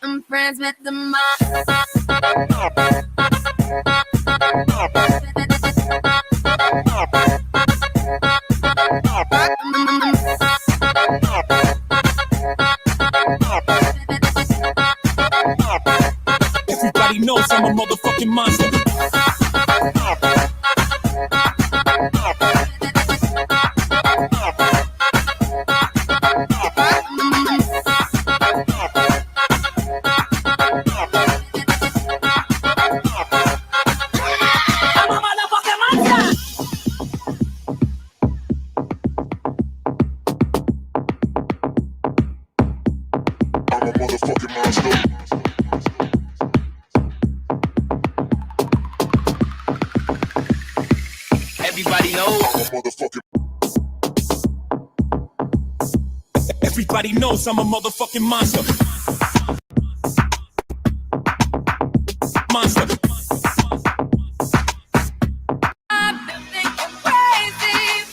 I'm friends with the mom. Everybody knows I'm a motherfucking monster. Everybody knows I'm a motherfucking monster. Monster. I've been thinking crazy.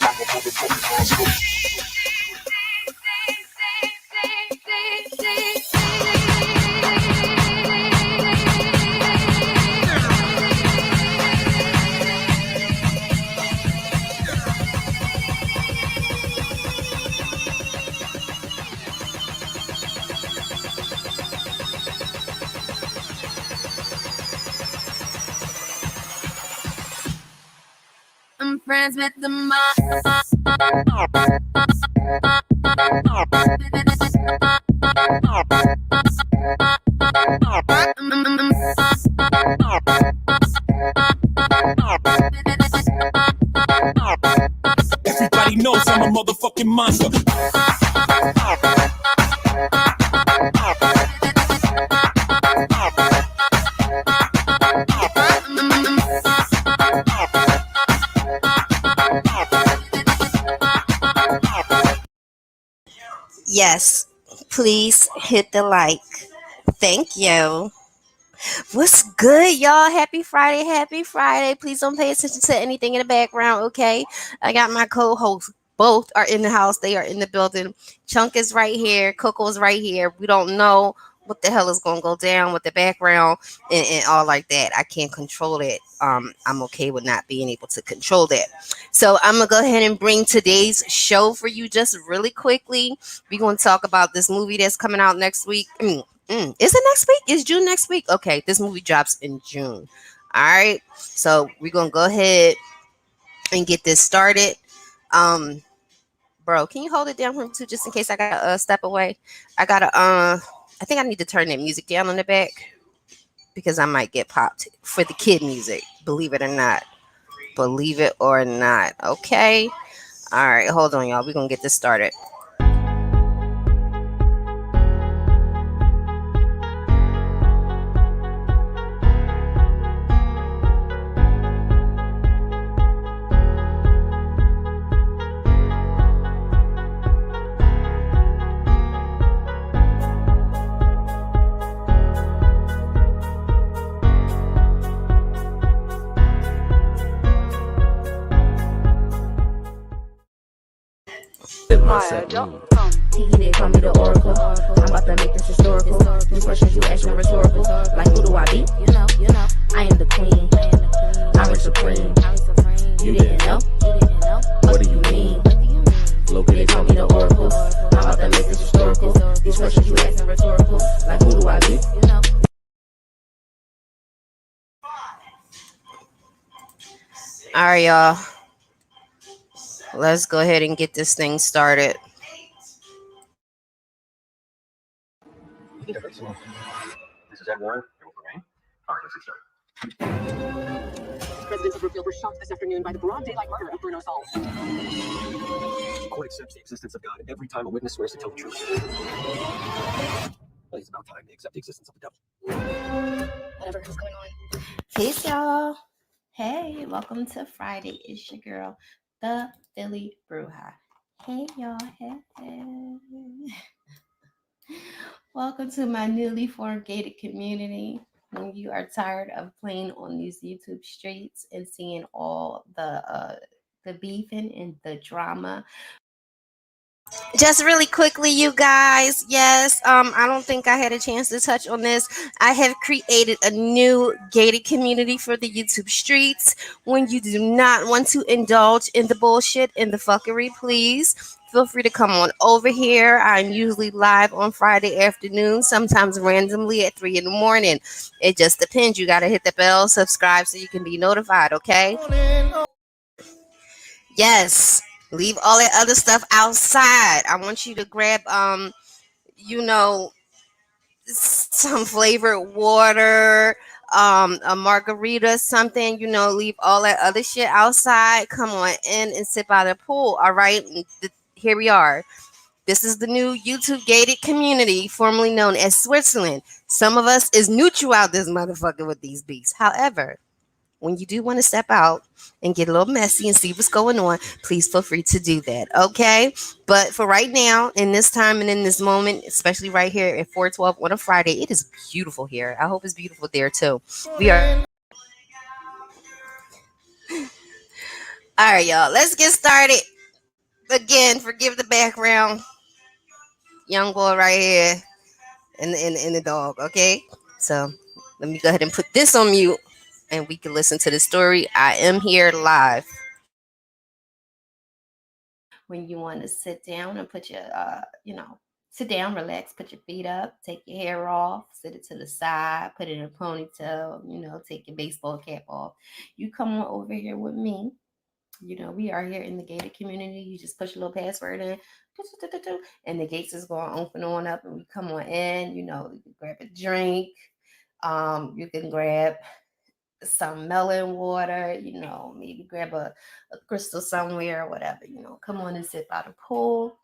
I'm friends with the mom. Everybody knows I'm a motherfucking monster. Yes, please hit the like. Thank you. What's good, y'all? Happy Friday. Happy Friday. Please don't pay attention to anything in the background, okay? I got my co-hosts. Both are in the house. They are in the building. Chunk is right here. Coco's right here. We don't know what the hell is going to go down with the background and all like that. I can't control it. I'm okay with not being able to control that. So I'm going to go ahead and bring today's show for you just really quickly. We're going to talk about this movie that's coming out next week. Is it next week? Is June next week? Okay, this movie drops in June. All right. So we're going to go ahead and get this started. Bro, can you hold it down for me too, just in case I gotta step away? I think I need to turn that music down on the back because I might get popped for the kid music. Believe it or not. Believe it or not. Okay. All right, hold on, y'all. We're gonna get this started. They call me the Oracle. I'm about to make this historical. These questions you ask me rhetorical. Like who do I be? You know. I am the queen. I'm supreme. You didn't know? What do you mean? Look, they call me the Oracle. I'm about to make this historical. These questions you ask me rhetorical. Like who do I be? All right, y'all. Let's go ahead and get this thing started. This is Ed Warren. Lorraine. All right, let's get started. Residents of Brookfield were shocked this afternoon by the broad daylight murder of Bruno Saul. The court accepts the existence of God every time a witness swears to tell the truth. Well, it's about time they accept the existence of the devil. Whatever is going on. Peace, y'all. Hey, welcome to Friday. It's your girl, the Philly Bruja. Hey, y'all. Hey. Welcome to my newly formed gated community. When you are tired of playing on these YouTube streets and seeing all the beefing and the drama. Just really quickly, you guys. Yes, I don't think I had a chance to touch on this. I have created a new gated community for the YouTube streets. When you do not want to indulge in the bullshit and the fuckery, please feel free to come on over here. I'm usually live on Friday afternoon, sometimes randomly at 3 in the morning. It just depends. You got to hit the bell, subscribe so you can be notified, okay? Yes. Leave all that other stuff outside. I want you to grab some flavored water, a margarita, something, leave all that other shit outside. Come on in and sit by the pool. All right. Here we are. This is the new YouTube gated community, formerly known as Switzerland. Some of us is neutral out this motherfucker with these beats. However, when you do want to step out and get a little messy and see what's going on, please feel free to do that, okay? But for right now, in this time and in this moment, especially right here at 4:12 on a Friday, it is beautiful here. I hope it's beautiful there too. We are. All right, y'all. Let's get started. Again, forgive the background. Young boy right here and the dog, okay? So let me go ahead and put this on mute and we can listen to the story. I am here live. When you want to sit down and put your, sit down, relax, put your feet up, take your hair off, sit it to the side, put it in a ponytail, take your baseball cap off. You come on over here with me. We are here in the gated community. You just push a little password in, and the gates is going to open on up, and we come on in. You can grab a drink. You can grab some melon water, maybe grab a crystal somewhere or whatever, come on and sit by the pool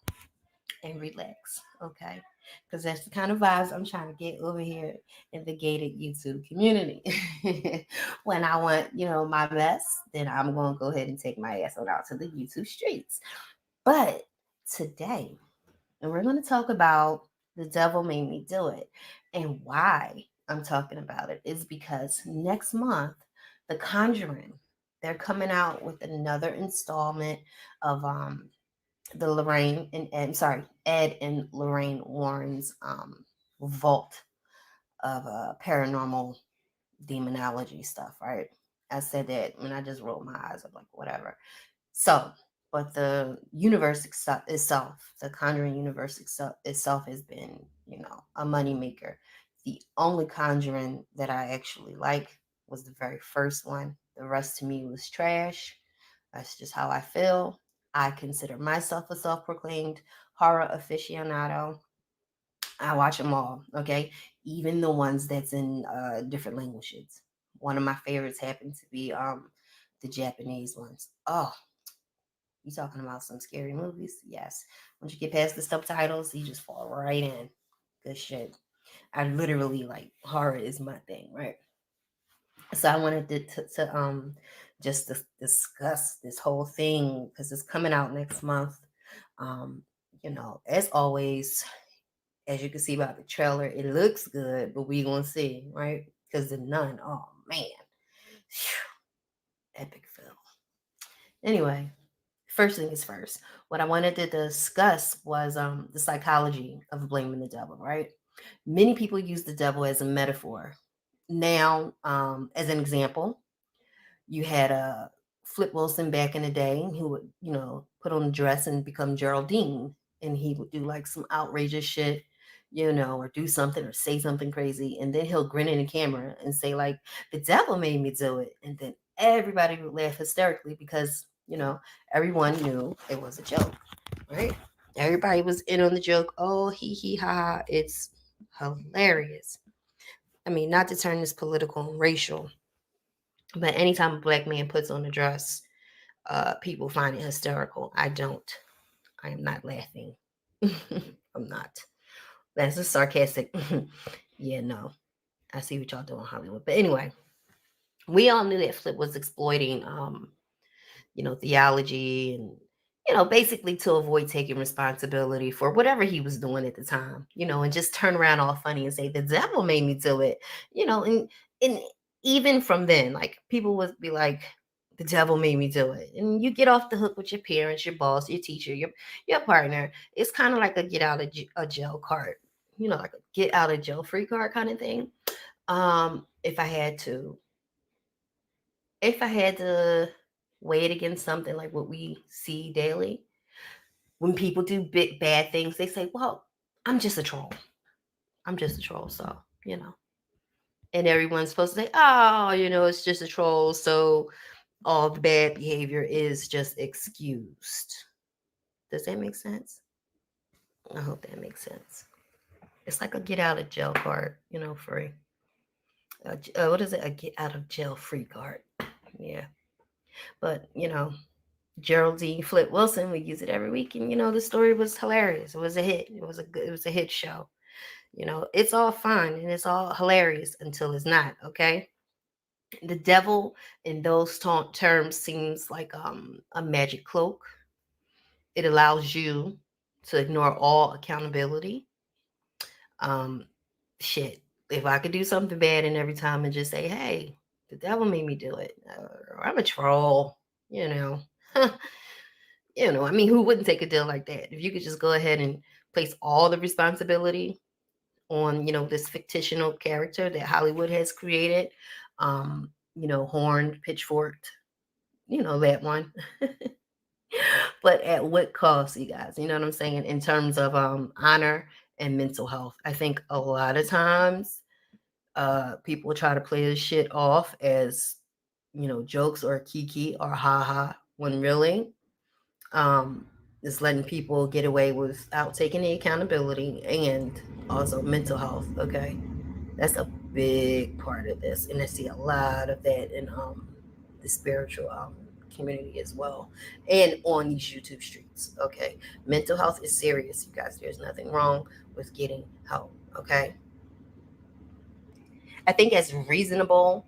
and relax, okay? Because that's the kind of vibes I'm trying to get over here in the gated YouTube community. When I want, my best, then I'm going to go ahead and take my ass on out to the YouTube streets. But today, and we're going to talk about The Devil Made Me Do It. And why I'm talking about it is because next month, The Conjuring, they're coming out with another installment of the Ed and Lorraine Warren's vault of paranormal demonology stuff, right? I said that and I just rolled my eyes up like whatever. So, but the universe itself, the Conjuring Universe itself has been, a moneymaker. The only Conjuring that I actually like was the very first one. The rest to me was trash. That's just how I feel. I consider myself a self-proclaimed horror aficionado. I watch them all, okay? Even the ones that's in different languages. One of my favorites happened to be the Japanese ones. Oh, you talking about some scary movies? Yes. Once you get past the subtitles, you just fall right in. Good shit. I literally horror is my thing, right? So I wanted to just discuss this whole thing because it's coming out next month. As always, as you can see by the trailer, it looks good, but we gonna see, right? Because the Nun, oh man, epic film. Anyway, first thing is first. What I wanted to discuss was the psychology of blaming the devil, right? Many people use the devil as a metaphor. Now, as an example, you had Flip Wilson back in the day who would, put on a dress and become Geraldine, and he would do some outrageous shit, or do something or say something crazy, and then he'll grin in the camera and say the devil made me do it, and then everybody would laugh hysterically because everyone knew it was a joke, right? Everybody was in on the joke. Oh, hee ha ha, it's hilarious. I mean, not to turn this political and racial, but anytime a black man puts on a dress, people find it hysterical. I don't. I am not laughing. I'm not. That's a sarcastic. Yeah, no. I see what y'all do in Hollywood. But anyway, we all knew that Flip was exploiting theology and basically to avoid taking responsibility for whatever he was doing at the time, and just turn around all funny and say the devil made me do it, and even from then, like, people would be like, the devil made me do it. And you get off the hook with your parents, your boss, your teacher, your partner. It's kind of like a get out of a jail card, like a get out of jail free card kind of thing. If I had to weigh it against something like what we see daily, when people do big bad things, they say, well, I'm just a troll. I'm just a troll. So, and everyone's supposed to say, oh, it's just a troll. So all the bad behavior is just excused. Does that make sense? I hope that makes sense. It's like a get out of jail card, free. What is it? A get out of jail free card. Yeah. But, Geraldine Flip Wilson, we use it every week, and the story was hilarious. It was a hit. It was a hit show. It's all fun and it's all hilarious until it's not. Okay, the devil in those terms seems like a magic cloak. It allows you to ignore all accountability. Shit, if I could do something bad and every time and just say, hey, the devil made me do it, I'm a troll, I mean, who wouldn't take a deal like that? If you could just go ahead and place all the responsibility on, this fictional character that Hollywood has created, horned, pitchforked, that one. But at what cost, you guys? You know what I'm saying? In terms of honor and mental health. I think a lot of times people try to play this shit off as, jokes or kiki or haha, when really is letting people get away without taking the accountability and also mental health. Okay, that's a big part of this, and I see a lot of that in the spiritual community as well, and on these YouTube streets. Okay, mental health is serious, you guys. There's nothing wrong with getting help. Okay, I think as reasonable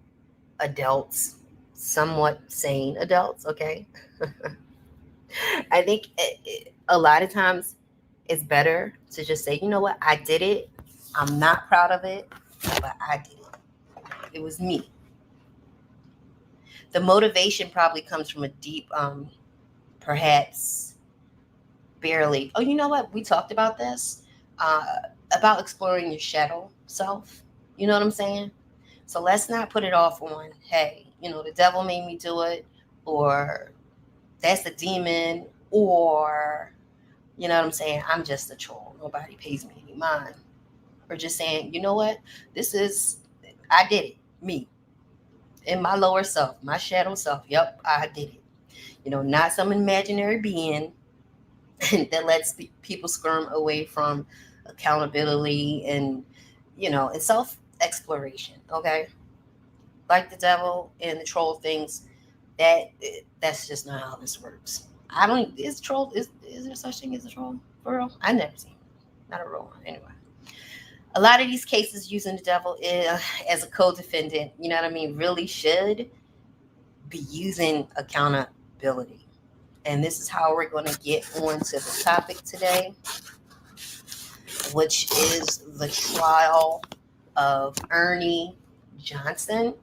adults, somewhat sane adults, okay, I think a lot of times it's better to just say, you know what, I did it. I'm not proud of it, but I did it. It was me. The motivation probably comes from a deep, perhaps barely. Oh, you know what? We talked about this, about exploring your shadow self. You know what I'm saying? So let's not put it off on, hey, the devil made me do it, or that's a demon, or, you know what I'm saying, I'm just a troll. Nobody pays me any mind. Or just saying, you know what, I did it, me, in my lower self, my shadow self. Yep, I did it. Not some imaginary being that lets people squirm away from accountability and, and self-exploration. Okay, like the devil and the troll things, that's just not how this works. I don't. Is there such thing as a troll for real? I never seen. Not a real one anyway. A lot of these cases using the devil as a co-defendant, you know what I mean, really should be using accountability. And this is how we're going to get on to the topic today, which is the trial of Ernie Johnson.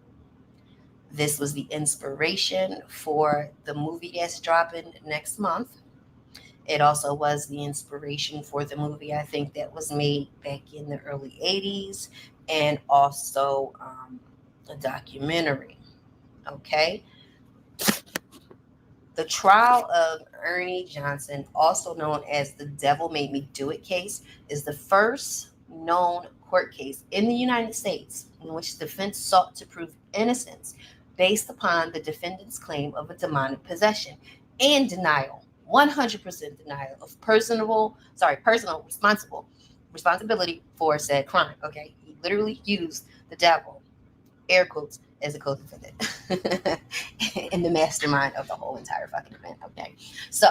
This was the inspiration for the movie that's dropping next month. It also was the inspiration for the movie, I think, that was made back in the early 80s, and also a documentary. Okay. The trial of Ernie Johnson, also known as the Devil Made Me Do It case, is the first known court case in the United States in which the defense sought to prove innocence based upon the defendant's claim of a demonic possession and denial, 100% denial of personal responsibility for said crime. Okay, he literally used the devil, air quotes, as a co-defendant and the mastermind of the whole entire fucking event. Okay, so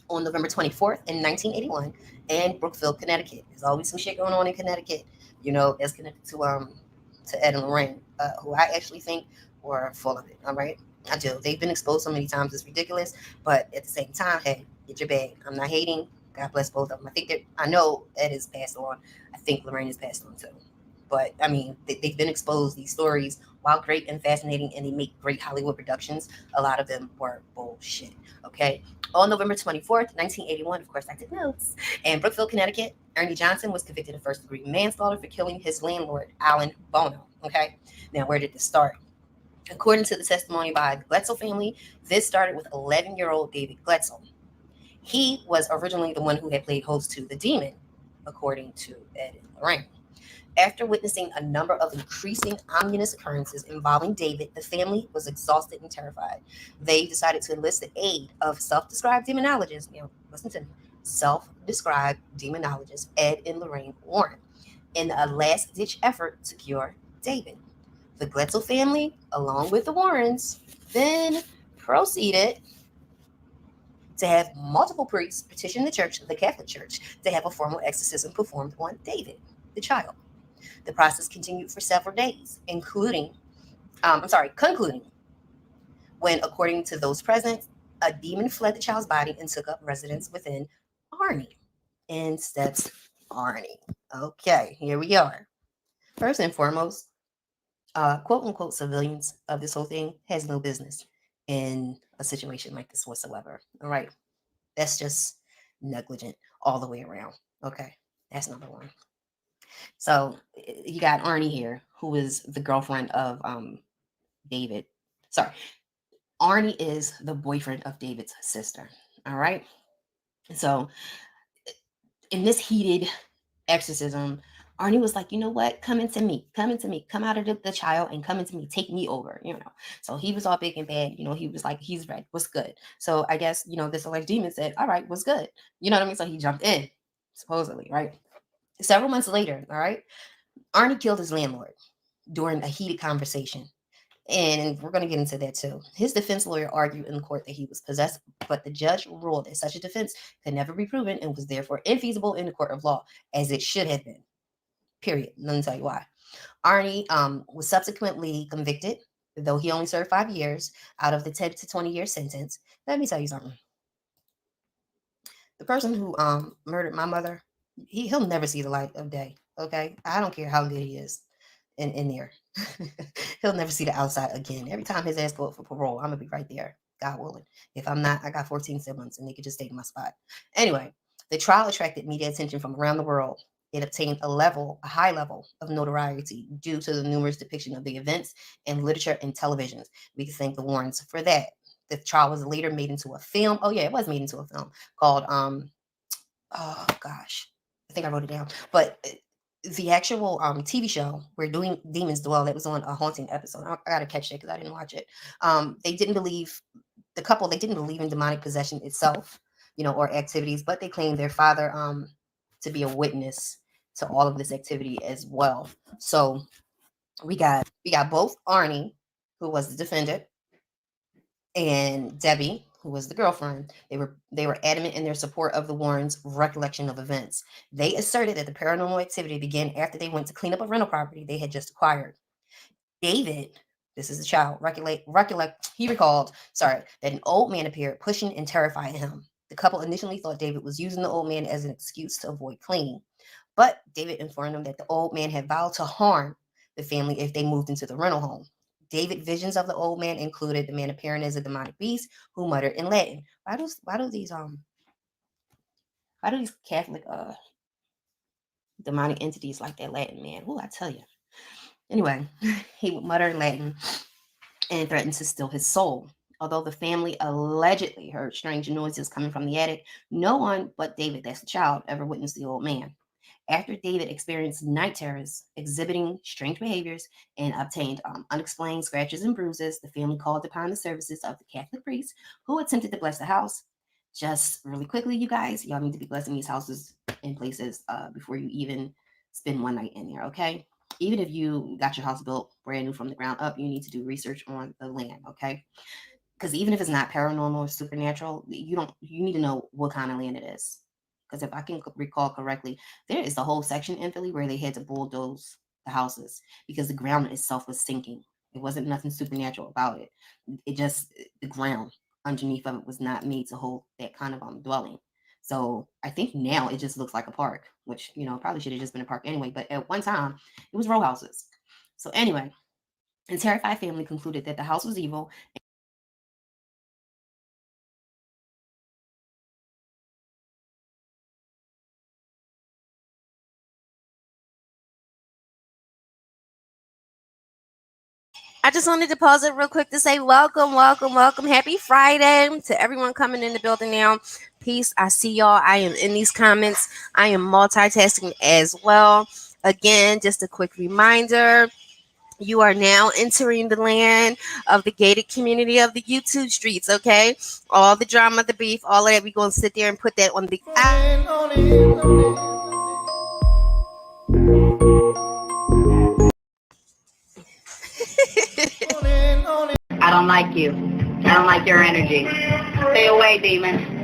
on November 24th in 1981 in Brookfield, Connecticut. There's always some shit going on in Connecticut, that's connected to Ed and Lorraine, who I actually think were full of it. All right, I do. They've been exposed so many times, it's ridiculous. But at the same time, hey, get your bag. I'm not hating. God bless both of them. I know Ed is passed on. I think Lorraine is passed on too. But I mean, they've been exposed. These stories, while great and fascinating, and they make great Hollywood productions, a lot of them were bullshit. Okay. On November 24th, 1981, of course, I took notes. In Brookfield, Connecticut, Ernie Johnson was convicted of first-degree manslaughter for killing his landlord, Alan Bono. Okay. Now, where did this start? According to the testimony by the Gletzel family, this started with 11-year-old David Gletzel. He was originally the one who had played host to the demon, according to Ed and Lorraine. After witnessing a number of increasing ominous occurrences involving David, the family was exhausted and terrified. They decided to enlist the aid of self-described demonologists. Listen to me. Self-described demonologists Ed and Lorraine Warren in a last-ditch effort to cure David. The Gletzel family, along with the Warrens, then proceeded to have multiple priests petition the Catholic Church, to have a formal exorcism performed on David, the child. The process continued for several days, concluding when, according to those present, a demon fled the child's body and took up residence within Arnie. In steps Arnie. Okay, here we are. First and foremost, quote unquote civilians of this whole thing has no business in a situation like this whatsoever. All right. That's just negligent all the way around. Okay. That's number one. So you got Arnie here, who is the girlfriend of David. Sorry, Arnie is the boyfriend of David's sister. All right. So in this heated exorcism, Arnie was like, you know what? Come into me, come out of the child and come into me, take me over. So he was all big and bad. He was like, he's red, what's good? So I guess, this alleged demon said, all right, what's good? You know what I mean? So he jumped in, supposedly, right? Several months later, all right, Arnie killed his landlord during a heated conversation. And we're going to get into that too. His defense lawyer argued in court that he was possessed, but the judge ruled that such a defense could never be proven and was therefore infeasible in the court of law, as it should have been. Period. Let me tell you why. Arnie was subsequently convicted, though he only served 5 years out of the 10 to 20-year sentence. Let me tell you something. The person who murdered my mother, he'll never see the light of day. Okay, I don't care how good he is in there. He'll never see the outside again. Every time his ass go up for parole, I'm gonna be right there, God willing. If I'm not, I got 14 siblings and they could just take my spot. Anyway, the trial attracted media attention from around the world. It obtained a high level of notoriety due to the numerous depictions of the events in literature and televisions. We can thank the Warrens for that. The trial was later made into a film. Oh yeah, it was made into a film called oh gosh, I think I wrote it down. But the actual TV show where Doing Demons Dwell, that was on a haunting episode. I gotta catch it because I didn't watch it. They didn't believe in demonic possession itself, or activities, but they claimed their father to be a witness to all of this activity as well. So we got both Arnie, who was the defendant, and Debbie, who was the girlfriend. They were adamant in their support of the Warrens' recollection of events. They asserted that the paranormal activity began after they went to clean up a rental property they had just acquired. David, this is the child, he recalled, that an old man appeared, pushing and terrifying him. The couple initially thought David was using the old man as an excuse to avoid cleaning, but David informed them that the old man had vowed to harm the family if they moved into the rental home. David visions of the old man included the man appearing as a demonic beast who muttered in Latin. Why do these Catholic demonic entities like that Latin, man? Who I tell you. Anyway, he would mutter in Latin and threatened to steal his soul. Although the family allegedly heard strange noises coming from the attic, no one but David, that's the child, ever witnessed the old man. After David experienced night terrors, exhibiting strange behaviors, and obtained unexplained scratches and bruises, the family called upon the services of the Catholic priest who attempted to bless the house. Just really quickly, you guys, y'all need to be blessing these houses and places before you even spend one night in there, okay? Even if you got your house built brand new from the ground up, you need to do research on the land, okay? because even if it's not paranormal or supernatural, you need to know what kind of land it is. Because if I can recall correctly, there is a whole section in Philly where they had to bulldoze the houses because the ground itself was sinking. It wasn't nothing supernatural about it. It just the ground underneath of it was not made to hold that kind of dwelling. So I think now it just looks like a park, which probably should have just been a park anyway. But at one time, it was row houses. So anyway, the terrified family concluded that the house was evil. I just wanted to pause it real quick to say welcome, welcome, welcome. Happy Friday to everyone coming in the building now. Peace. I see y'all. I am in these comments. I am multitasking as well. Again, just a quick reminder. You are now entering the land of the gated community of the YouTube streets, okay? All the drama, the beef, all of that. We're going to sit there and put that on the... I don't like you. I don't like your energy. Stay away, demon.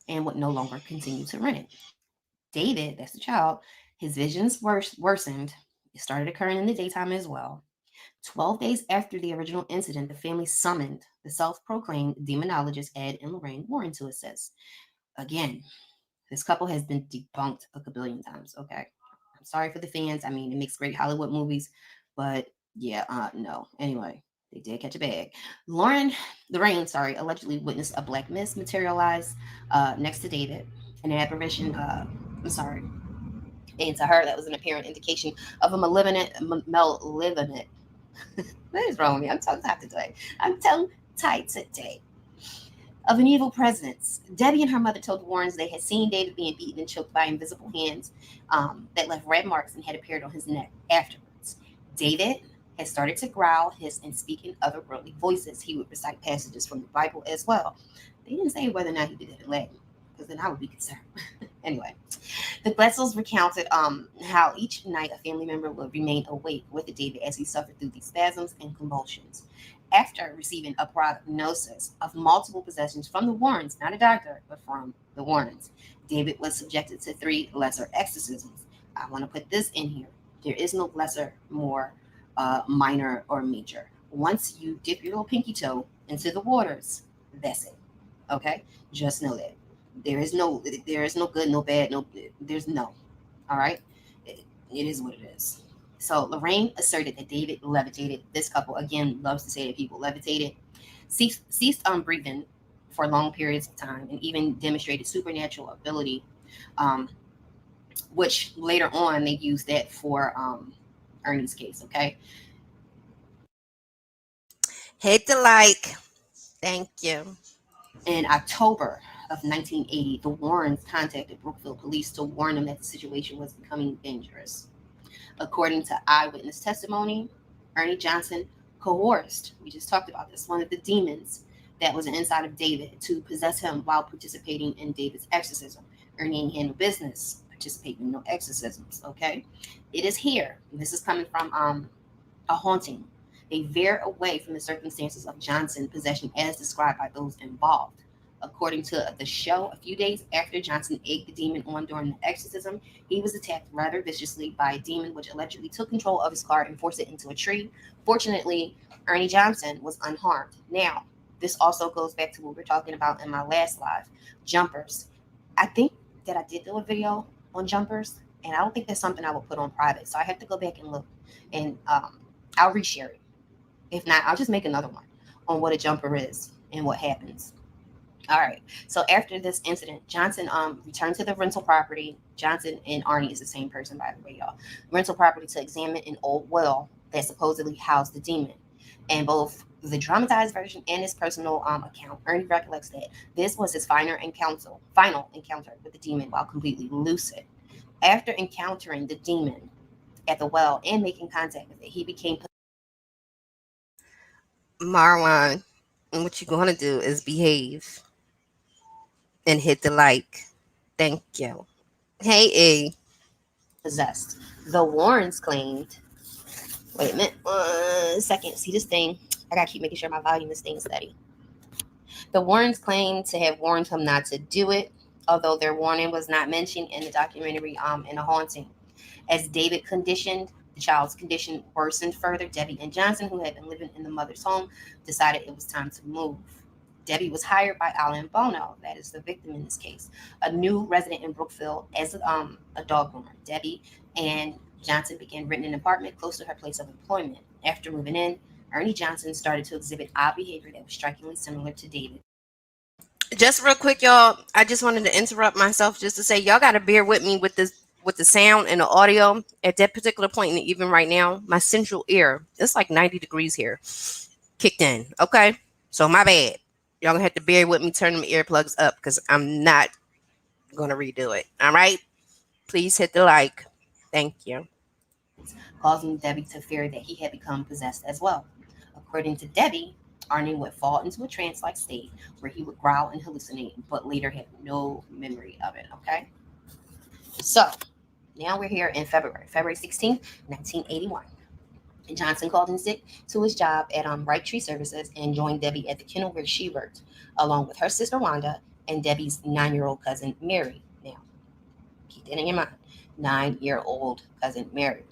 And would no longer continue to rent it. David, that's the child, his visions worsened. It started occurring in the daytime as well. 12 days after the original incident, the family summoned the self-proclaimed demonologist Ed and Lorraine Warren to assist. Again, this couple has been debunked a kabillion times, okay? I'm sorry for the fans. I mean, it makes great Hollywood movies, but yeah, no. Anyway, they did catch a bag. Lorraine, allegedly witnessed a black mist materialize next to David. An apparition, and to her, that was an apparent indication of a malevolent. What is wrong with me? I'm tongue-tied today. Of an evil presence. Debbie and her mother told the Warrens they had seen David being beaten and choked by invisible hands that left red marks and had appeared on his neck afterwards. David had started to growl, hiss, and speak in otherworldly voices. He would recite passages from the Bible as well. They didn't say whether or not he did it in Latin, because then I would be concerned. Anyway, the Bletzels recounted how each night a family member would remain awake with David as he suffered through these spasms and convulsions. After receiving a prognosis of multiple possessions from the Warrens, not a doctor, but from the Warrens, David was subjected to 3 lesser exorcisms. I want to put this in here. There is no lesser, more minor, or major. Once you dip your little pinky toe into the waters, that's it. Okay? Just know that. There is no good, no bad, there's no. All right? It is what it is. So Lorraine asserted that David levitated. This couple, again, loves to say that people levitated, ceased breathing for long periods of time, and even demonstrated supernatural ability, which later on they used that for Ernie's case, okay? Hit the like. Thank you. In October of 1980, the Warrens contacted Brookfield police to warn them that the situation was becoming dangerous. According to eyewitness testimony, Ernie Johnson coerced, we just talked about this, one of the demons that was inside of David to possess him while participating in David's exorcism. Ernie ain't had no business participating in no exorcisms, okay? It is here. This is coming from a haunting. They veer away from the circumstances of Johnson's possession as described by those involved. According to the show, a few days after Johnson egged the demon on during the exorcism, he was attacked rather viciously by a demon which allegedly took control of his car and forced it into a tree. Fortunately, Ernie Johnson was unharmed. Now, this also goes back to what we were talking about in my last live, jumpers. I think that I did do a video on jumpers, and I don't think that's something I would put on private, so I have to go back and look, and I'll reshare it. If not, I'll just make another one on what a jumper is and what happens. All right. So after this incident, Johnson returned to the rental property. Johnson and Arnie is the same person, by the way, y'all. Rental property to examine an old well that supposedly housed the demon. And both the dramatized version and his personal account, Ernie recollects that this was his final encounter with the demon while completely lucid. After encountering the demon at the well and making contact with it, he became Marwan. And what you're going to do is behave and hit the like. Thank you. Hey, E. Possessed. The Warrens claimed Wait a minute. 1 second. See this thing? I gotta keep making sure my volume is staying steady. The Warrens claimed to have warned him not to do it, although their warning was not mentioned in the documentary in A Haunting. As David conditioned, the child's condition worsened further. Debbie and Johnson, who had been living in the mother's home, decided it was time to move. Debbie was hired by Alan Bono, that is the victim in this case, a new resident in Brookfield, as a dog groomer. Debbie and Johnson began renting an apartment close to her place of employment. After moving in, Ernie Johnson started to exhibit odd behavior that was strikingly similar to David. Just real quick, y'all, I just wanted to interrupt myself just to say y'all got to bear with me with the sound and the audio at that particular point, and even right now, my central ear, it's like 90 degrees here, kicked in. Okay, so my bad. Y'all gonna have to bear with me turning my earplugs up because I'm not gonna redo it. All right, please hit the like. Thank you. Causing Debbie to fear that he had become possessed as well. According to Debbie, Arnie would fall into a trance-like state where he would growl and hallucinate, but later had no memory of it. Okay, so now we're here in February 16th, 1981. Johnson called in sick to his job at Bright Tree Services and joined Debbie at the kennel where she worked, along with her sister Wanda and Debbie's 9-year-old cousin Mary. Now, keep that in your mind. 9-year-old cousin Mary.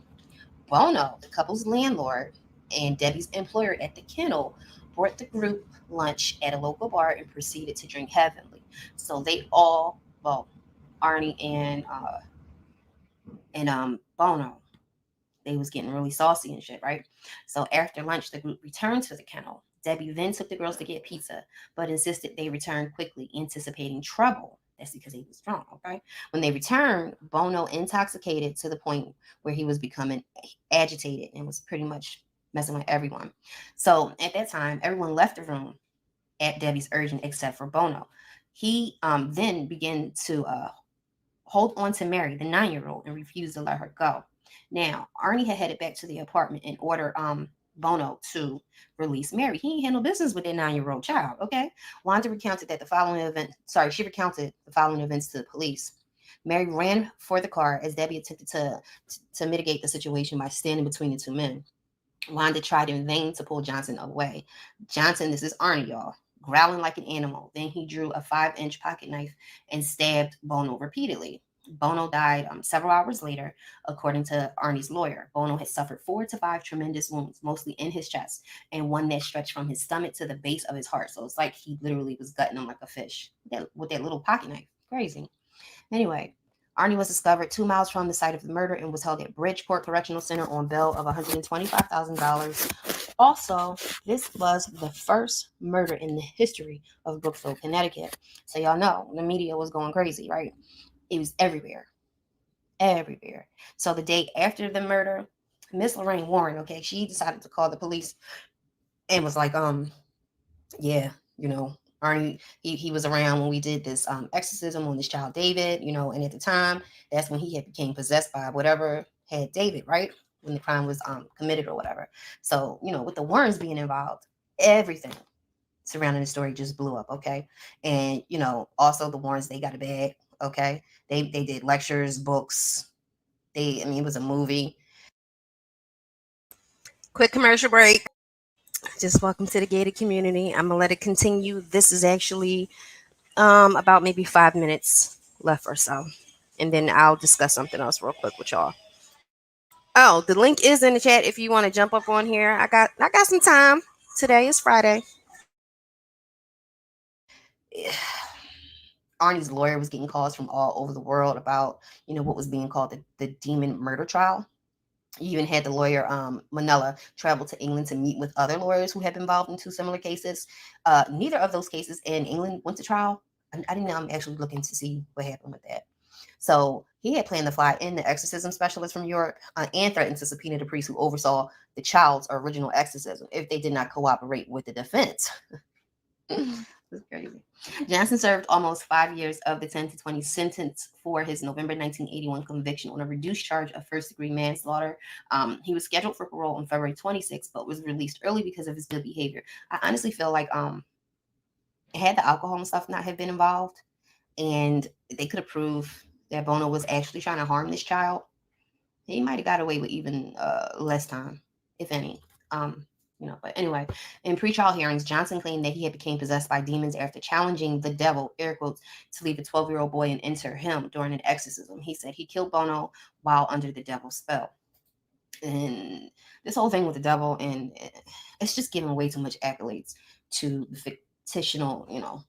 Bono, the couple's landlord and Debbie's employer at the kennel, brought the group lunch at a local bar and proceeded to drink heavily. So they all, well, Arnie and Bono, they was getting really saucy and shit, right? So after lunch, the group returned to the kennel. Debbie then took the girls to get pizza, but insisted they return quickly, anticipating trouble. That's because he was drunk, okay? When they returned, Bono, intoxicated to the point where he was becoming agitated and was pretty much messing with everyone. So at that time, everyone left the room at Debbie's urging except for Bono. He then began to hold on to Mary, the 9-year-old, and refused to let her go. Now, Arnie had headed back to the apartment and ordered Bono to release Mary. He ain't had no business with that 9-year-old child, okay? Wanda recounted that she recounted the following events to the police. Mary ran for the car as Debbie attempted to mitigate the situation by standing between the two men. Wanda tried in vain to pull Johnson away. Johnson, this is Arnie, y'all, growling like an animal. Then he drew a 5-inch pocket knife and stabbed Bono repeatedly. Bono died several hours later, according to Arnie's lawyer. Bono had suffered 4 to 5 tremendous wounds, mostly in his chest, and one that stretched from his stomach to the base of his heart. So it's like he literally was gutting him like a fish with that little pocket knife. Crazy. Anyway, Arnie was discovered 2 miles from the site of the murder and was held at Bridgeport Correctional Center on bail of $125,000. Also, this was the first murder in the history of Brookfield, Connecticut. So y'all know the media was going crazy, right? It was everywhere. Everywhere. So the day after the murder, Miss Lorraine Warren, okay, she decided to call the police and was like, yeah, Arnie, he was around when we did this exorcism on this child David, and at the time, that's when he had became possessed by whatever had David, right? When the crime was committed or whatever. So, with the Warrens being involved, everything surrounding the story just blew up, okay? And, also the Warrens, they got a bag, okay? They did lectures, books. It was a movie. Quick commercial break. Just welcome to the gated community. I'm gonna let it continue. This is actually about maybe 5 minutes left or so, and then I'll discuss something else real quick with y'all. Oh, the link is in the chat if you want to jump up on here. I got some time. Today is Friday. Arnie's lawyer was getting calls from all over the world about what was being called the demon murder trial. You even had the lawyer, Manella, travel to England to meet with other lawyers who had been involved in 2 similar cases. Neither of those cases in England went to trial. I didn't know. I'm actually looking to see what happened with that. So he had planned to fly in the exorcism specialist from Europe and threatened to subpoena the priest who oversaw the child's original exorcism if they did not cooperate with the defense. That's crazy. Johnson served almost 5 years of the 10 to 20 sentence for his November 1981 conviction on a reduced charge of first-degree manslaughter. He was scheduled for parole on February 26th, but was released early because of his good behavior. I honestly feel like had the alcohol and stuff not have been involved, and they could have proved that Bono was actually trying to harm this child, he might have got away with even less time. if any. But anyway, in pretrial hearings, Johnson claimed that he had become possessed by demons after challenging the devil, air quotes, to leave a 12-year-old boy and enter him during an exorcism. He said he killed Bono while under the devil's spell. And this whole thing with the devil, and it's just giving way too much accolades to the fictional,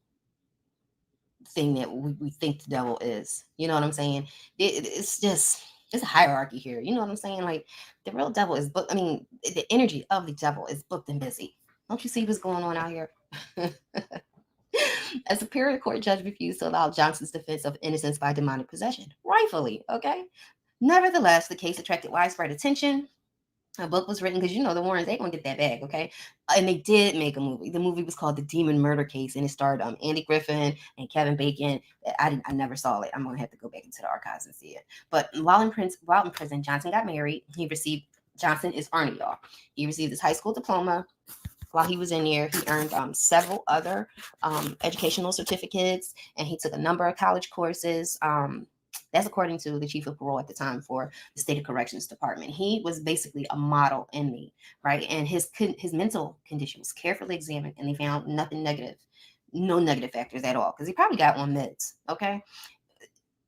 thing that we think the devil is. You know what I'm saying? It's just, there's a hierarchy here. You know what I'm saying? Like, the real devil is booked. I mean, the energy of the devil is booked and busy. Don't you see what's going on out here? A superior court judge refused to allow Johnson's defense of innocence by demonic possession, rightfully, okay? Nevertheless, the case attracted widespread attention. A book was written because, the Warrens, they gonna get that bag, okay? And they did make a movie. The movie was called The Demon Murder Case, and it starred Andy Griffin and Kevin Bacon. I never saw it. I'm gonna have to go back into the archives and see it. But while in prison, Johnson got married. Johnson is Arnie, y'all. He received his high school diploma. While he was in there, he earned several other educational certificates, and he took a number of college courses. That's according to the chief of parole at the time for the State of Corrections Department. He was basically a model inmate, right? And his mental condition was carefully examined, and they found nothing negative, no negative factors at all, because he probably got on meds, okay?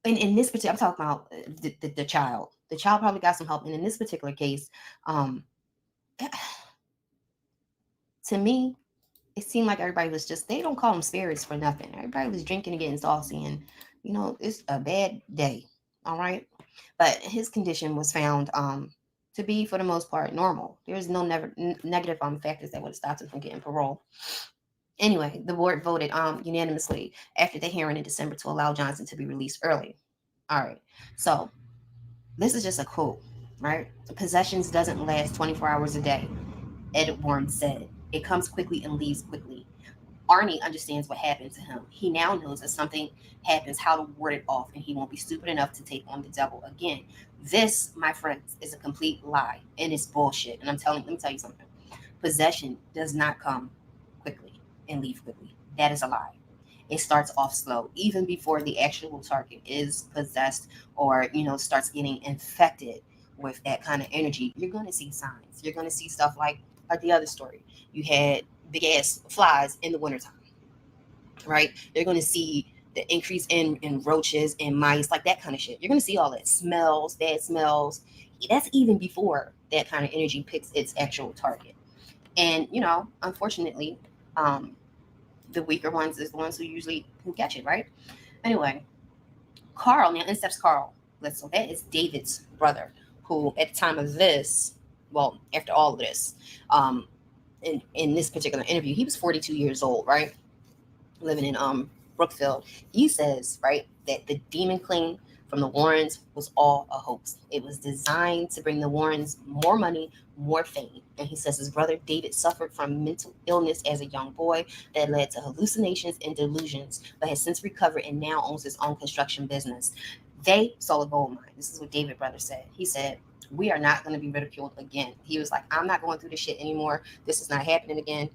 And in this particular, I'm talking about the child. The child probably got some help. And in this particular case, to me, it seemed like everybody was just, they don't call them spirits for nothing. Everybody was drinking and getting saucy, and it's a bad day. All right. But his condition was found to be, for the most part, normal. There's no negative factors that would have stopped him from getting parole. Anyway, the board voted unanimously after the hearing in December to allow Johnson to be released early. All right. So this is just a quote, right? Possessions doesn't last 24 hours a day, Ed Warren said. It comes quickly and leaves quickly. Arnie understands what happened to him. He now knows that something happens, how to ward it off, and he won't be stupid enough to take on the devil again. This, my friends, is a complete lie, and it's bullshit. And let me tell you something. Possession does not come quickly and leave quickly. That is a lie. It starts off slow, even before the actual target is possessed or, starts getting infected with that kind of energy. You're going to see signs. You're going to see stuff like the other story. You had big ass flies in the wintertime, right? They're going to see the increase in roaches and mice, like that kind of shit. You're going to see all that smells, bad smells. That's even before that kind of energy picks its actual target. And, unfortunately, the weaker ones is the ones who catch it, right? Anyway, Carl, now insteps Carl. So that is David's brother, who at the time of this, well, after all of this, in this particular interview, he was 42 years old, right? Living in Brookfield. He says, right, that the demon claim from the Warrens was all a hoax. It was designed to bring the Warrens more money, more fame. And he says his brother David suffered from mental illness as a young boy that led to hallucinations and delusions, but has since recovered and now owns his own construction business. They saw a gold mine. This is what David's brother said. He said, we are not going to be ridiculed again. He was like, I'm not going through this shit anymore. This is not happening again.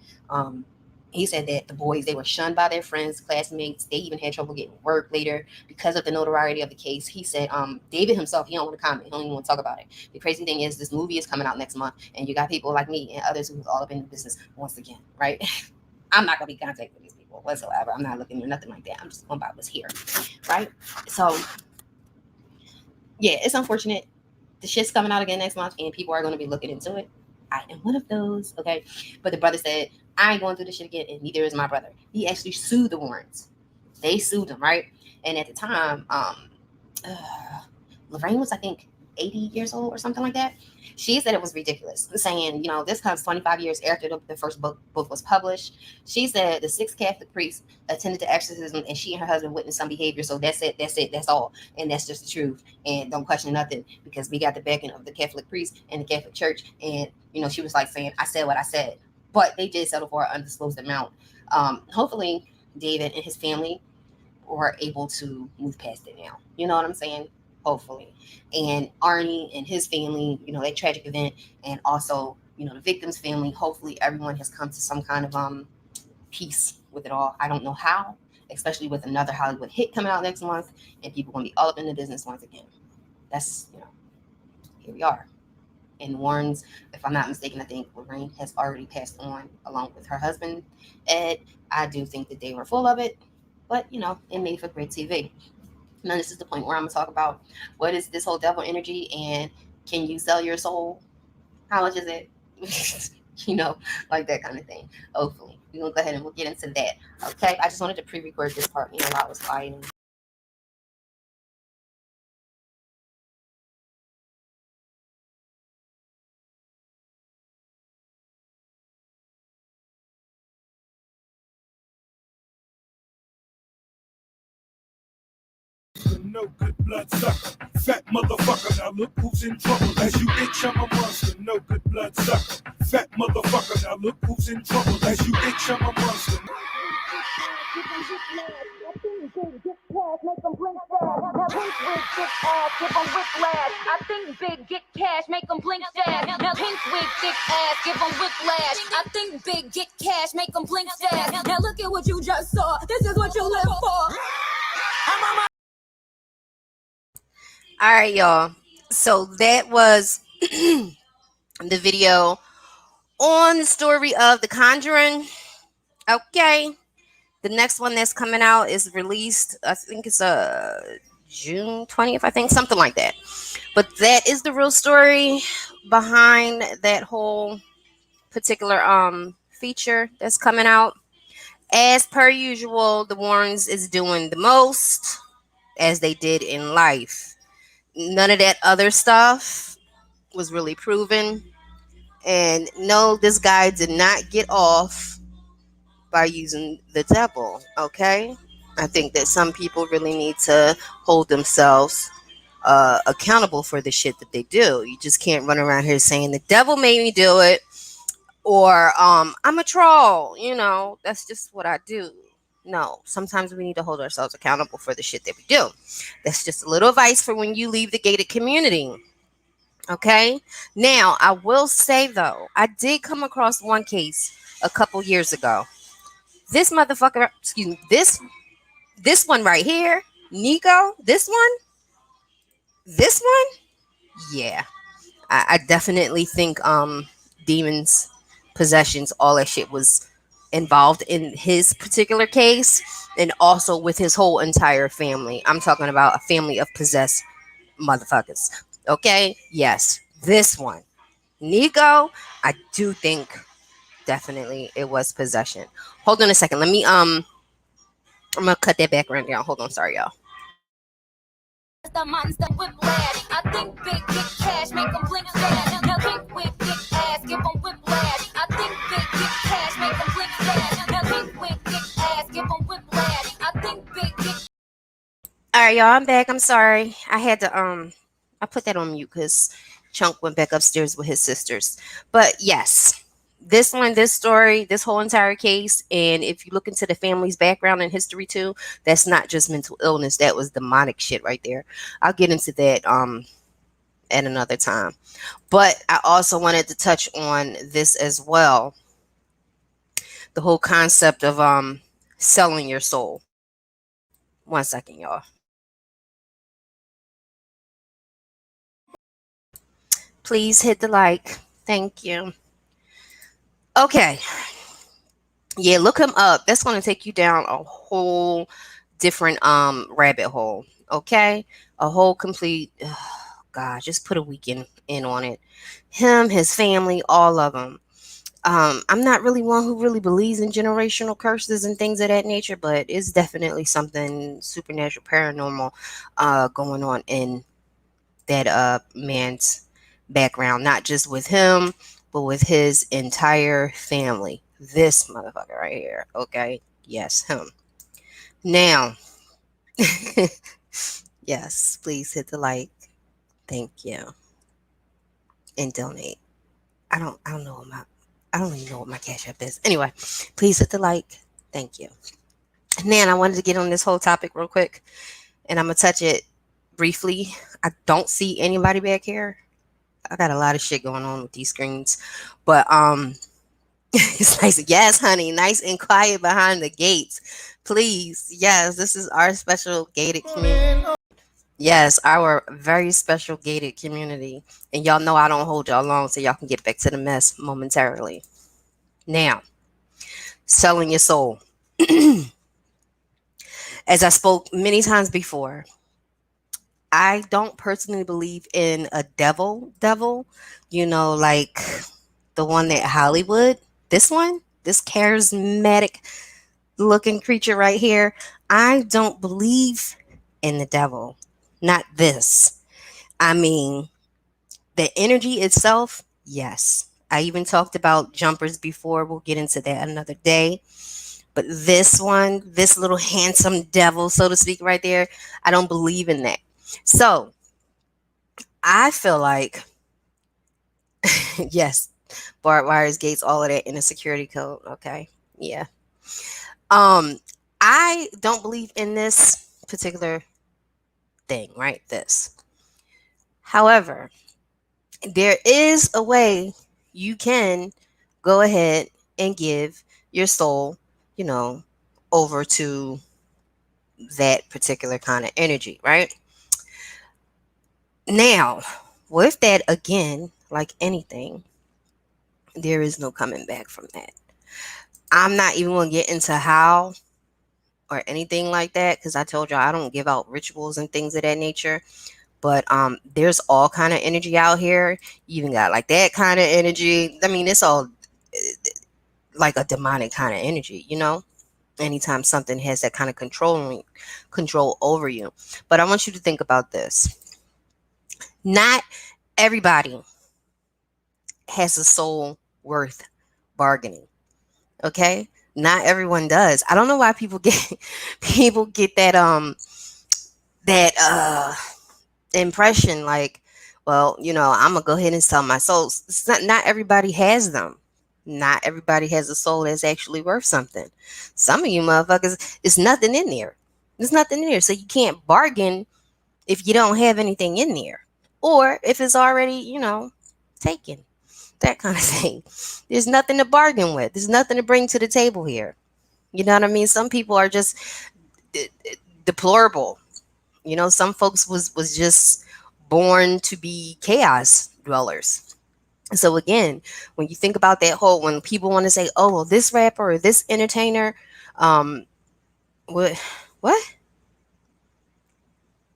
He said that the boys, they were shunned by their friends, classmates. They even had trouble getting work later because of the notoriety of the case. He said, David himself, he don't want to comment. He don't even want to talk about it. The crazy thing is this movie is coming out next month, and you got people like me and others who's all up in the business once again, right? I'm not going to be contacting these people whatsoever. I'm not looking at nothing like that. I'm just going by what's here, right? So, yeah, it's unfortunate. The shit's coming out again next month, and people are going to be looking into it. I am one of those, okay? But the brother said, I ain't going through this shit again, and neither is my brother. He actually sued the Warrens. They sued him, right? And at the time, Lorraine was, I think, 80 years old or something like that. She said it was ridiculous, saying, this comes 25 years after the first book was published. She said the 6 Catholic priests attended the exorcism, and she and her husband witnessed some behavior. So that's it, that's all. And that's just the truth. And don't question nothing, because we got the backing of the Catholic priest and the Catholic Church. And, she was like saying, I said what I said. But they did settle for an undisclosed amount. Hopefully, David and his family were able to move past it now. You know what I'm saying? Hopefully. And Arnie and his family, that tragic event, and also, the victim's family, hopefully everyone has come to some kind of peace with it all. I don't know how, especially with another Hollywood hit coming out next month, and people going to be all up in the business once again. That's, here we are. And Warren's, if I'm not mistaken, I think Lorraine has already passed on along with her husband, Ed. I do think that they were full of it, but it made for great TV. Now, this is the point where I'm going to talk about what is this whole devil energy and can you sell your soul? How much is it? Like that kind of thing. Hopefully. We're going to go ahead and we'll get into that. Okay. I just wanted to pre record this part, while I was quiet. No good blood sucker, fat motherfucker. Now look who's in trouble. As you itch, I'm a monster. No good blood sucker, fat motherfucker. Now look who's in trouble. As you itch, I'm a monster. I think big, get cash, make them blink fast. Now pink wig, thick ass, give them whiplash. I think big, get cash, make them blink fast. Now look at what you just saw. This is what you live for. All right, y'all. So that was the video on the story of The Conjuring. Okay. The next one that's coming out is released, I think it's June 20th, I think, something like that. But that is the real story behind that whole particular feature that's coming out. As per usual, the Warrens is doing the most, as they did in life. None of that other stuff was really proven. And no, this guy did not get off by using the devil. Okay. I think that some people really need to hold themselves accountable for the shit that they do. You just can't run around here saying the devil made me do it, or I'm a troll. That's just what I do. No, sometimes we need to hold ourselves accountable for the shit that we do. That's just a little advice for when you leave the gated community. Okay. Now, I will say though, I did come across one case a couple years ago. This motherfucker, excuse me, this one right here, Nico, this one, yeah. I definitely think demons, possessions, all that shit was involved in his particular case, and also with his whole entire family. I'm talking about a family of possessed motherfuckers. Okay? Yes. This one. Nico, I do think definitely it was possession. Hold on a second. Let me I'm gonna cut that background down. Hold on, sorry y'all. The monster whiplash. I think big, get cash, make them blink fast. Now pink wig, thick ass, give them whiplash. I think big, get cash, make them blink fast. Now pink wig, thick ass, give them whiplash. I think big, get. All right, y'all, I'm back. I'm sorry. I had to I put that on mute because Chunk went back upstairs with his sisters. But yes, this one, this story, this whole entire case, and if you look into the family's background and history too, that's not just mental illness. That was demonic shit right there. I'll get into that at another time. But I also wanted to touch on this as well. The whole concept of selling your soul. 1 second, y'all. Please hit the like. Thank you. Okay. Yeah, look him up. That's going to take you down a whole different rabbit hole. Okay? A whole complete God, just put a weekend in on it. Him, his family, all of them. I'm not really one who really believes in generational curses and things of that nature, but it's definitely something supernatural, paranormal going on in that man's background, not just with him, but with his entire family. This motherfucker right here. Okay. Yes, him. Now, yes, please hit the like. Thank you. And donate. I don't know what I don't even know what my Cash App is. Anyway, please hit the like. Thank you. And then I wanted to get on this whole topic real quick, and I'm gonna touch it briefly. I don't see anybody back here. I got a lot of shit going on with these screens, but it's nice. Yes, honey, nice and quiet behind the gates, please. Yes, this is our special gated community. Yes, our very special gated community. And y'all know I don't hold y'all long, so y'all can get back to the mess momentarily. Now, selling your soul. As I spoke many times before, I don't personally believe in a devil, like the one that Hollywood, this one, this charismatic looking creature right here. I don't believe in the devil. Not this. I mean, the energy itself, yes. I even talked about jumpers before. We'll get into that another day. But this one, this little handsome devil, so to speak, right there, I don't believe in that. So I feel like, yes, barbed wires, gates, all of that in a security code. Okay. Yeah. Um, I don't believe in this particular thing, right? This. However, there is a way you can go ahead and give your soul, you know, over to that particular kind of energy, right? Now, with that, again, like anything, there is no coming back from that. I'm not even going to get into how or anything like that because I told y'all I don't give out rituals and things of that nature. But there's all kind of energy out here. You even got like that kind of energy. I mean, it's all like a demonic kind of energy. Anytime something has that kind of control over you. But I want you to think about this. Not everybody has a soul worth bargaining. Okay? Not everyone does. I don't know why people get people get that impression like, well, I'm gonna go ahead and sell my soul. It's not everybody has them. Not everybody has a soul that's actually worth something. Some of you motherfuckers, it's nothing in there. There's nothing in there. So you can't bargain if you don't have anything in there. Or if it's already, taken. That kind of thing. There's nothing to bargain with. There's nothing to bring to the table here. You know what I mean? Some people are just deplorable. Some folks was just born to be chaos dwellers. So again, when you think about that whole, when people want to say, oh, well, this rapper or this entertainer, what what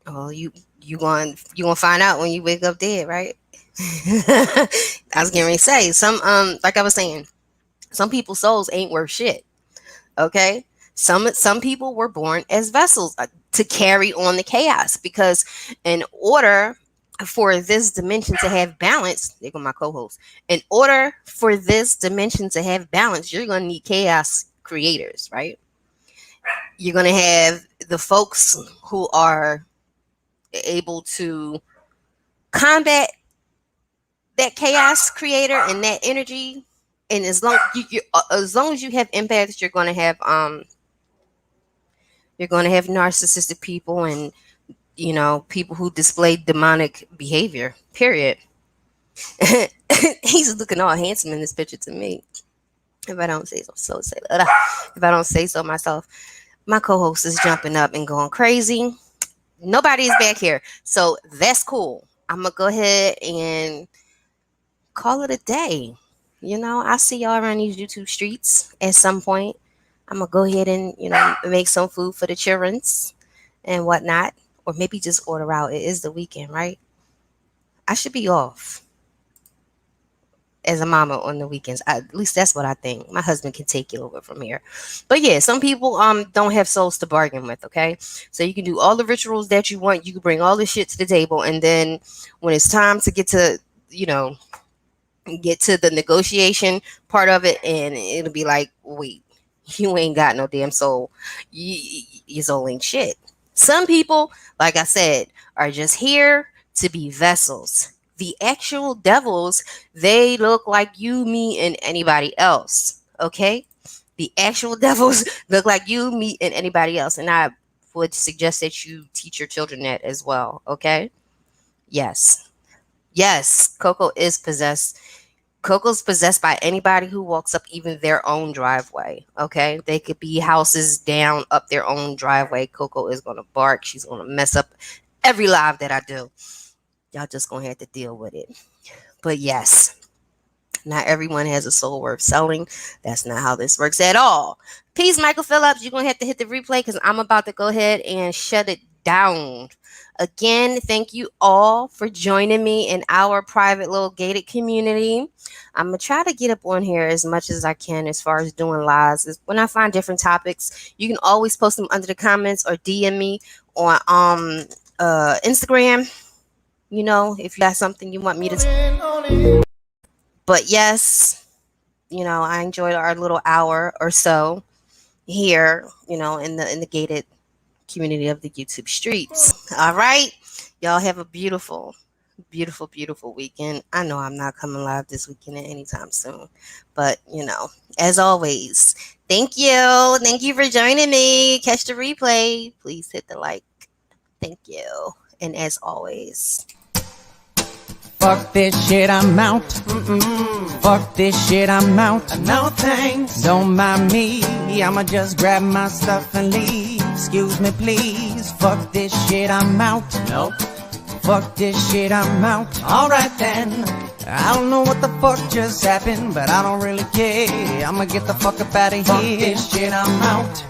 oh, you gonna find out when you wake up dead, right? I was getting ready to say, like I was saying, some people's souls ain't worth shit. Okay, some people were born as vessels to carry on the chaos, because in order for this dimension to have balance, they go my co-host. In order for this dimension to have balance, you're gonna need chaos creators, right? You're gonna have the folks who are able to combat that chaos creator and that energy. And as long as you have empaths, you're going to have narcissistic people and people who display demonic behavior, period. He's looking all handsome in this picture to me, if I don't say if I don't say so myself. My co-host is jumping up and going crazy. Nobody is back here, so that's cool. I'm gonna go ahead and call it a day. I see y'all around these YouTube streets at some point. I'm gonna go ahead and make some food for the childrens and whatnot, or maybe just order out. It is the weekend, right? I should be off as a mama on the weekends. At least that's what I think. My husband can take it over from here. But yeah, some people don't have souls to bargain with. Okay, so you can do all the rituals that you want. You can bring all this shit to the table, and then when it's time to you know get to the negotiation part of it, and it'll be like, wait, you ain't got no damn soul. Your soul ain't shit. Some people, like I said, are just here to be vessels. The actual devils, they look like you, me, and anybody else. Okay? The actual devils look like you, me, and anybody else. And I would suggest that you teach your children that as well. Okay? Yes. Yes, Coco's possessed by anybody who walks up even their own driveway. Okay, they could be houses down up their own driveway. Coco is gonna bark. She's gonna mess up every live that I do. Y'all just gonna have to deal with it. But yes, not everyone has a soul worth selling. That's not how this works at all. Peace, Michael Phillips. You're going to have to hit the replay because I'm about to go ahead and shut it down. Again, thank you all for joining me in our private little gated community. I'm going to try to get up on here as much as I can as far as doing lives. When I find different topics, you can always post them under the comments or DM me on Instagram. You know, if you got something you want me to... But yes, you know, I enjoyed our little hour or so here, you know, in the gated community of the YouTube streets. All right. Y'all have a beautiful, beautiful, beautiful weekend. I know I'm not coming live this weekend anytime soon, but you know, as always, thank you. Thank you for joining me. Catch the replay. Please hit the like. Thank you. And as always, fuck this shit, I'm out. Fuck this shit, I'm out. No thanks. Don't mind me. I'ma just grab my stuff and leave. Excuse me, please. Fuck this shit, I'm out. Nope. Fuck this shit, I'm out. Alright then. I don't know what the fuck just happened, but I don't really care. I'ma get the fuck up out of here. Fuck this shit, I'm out.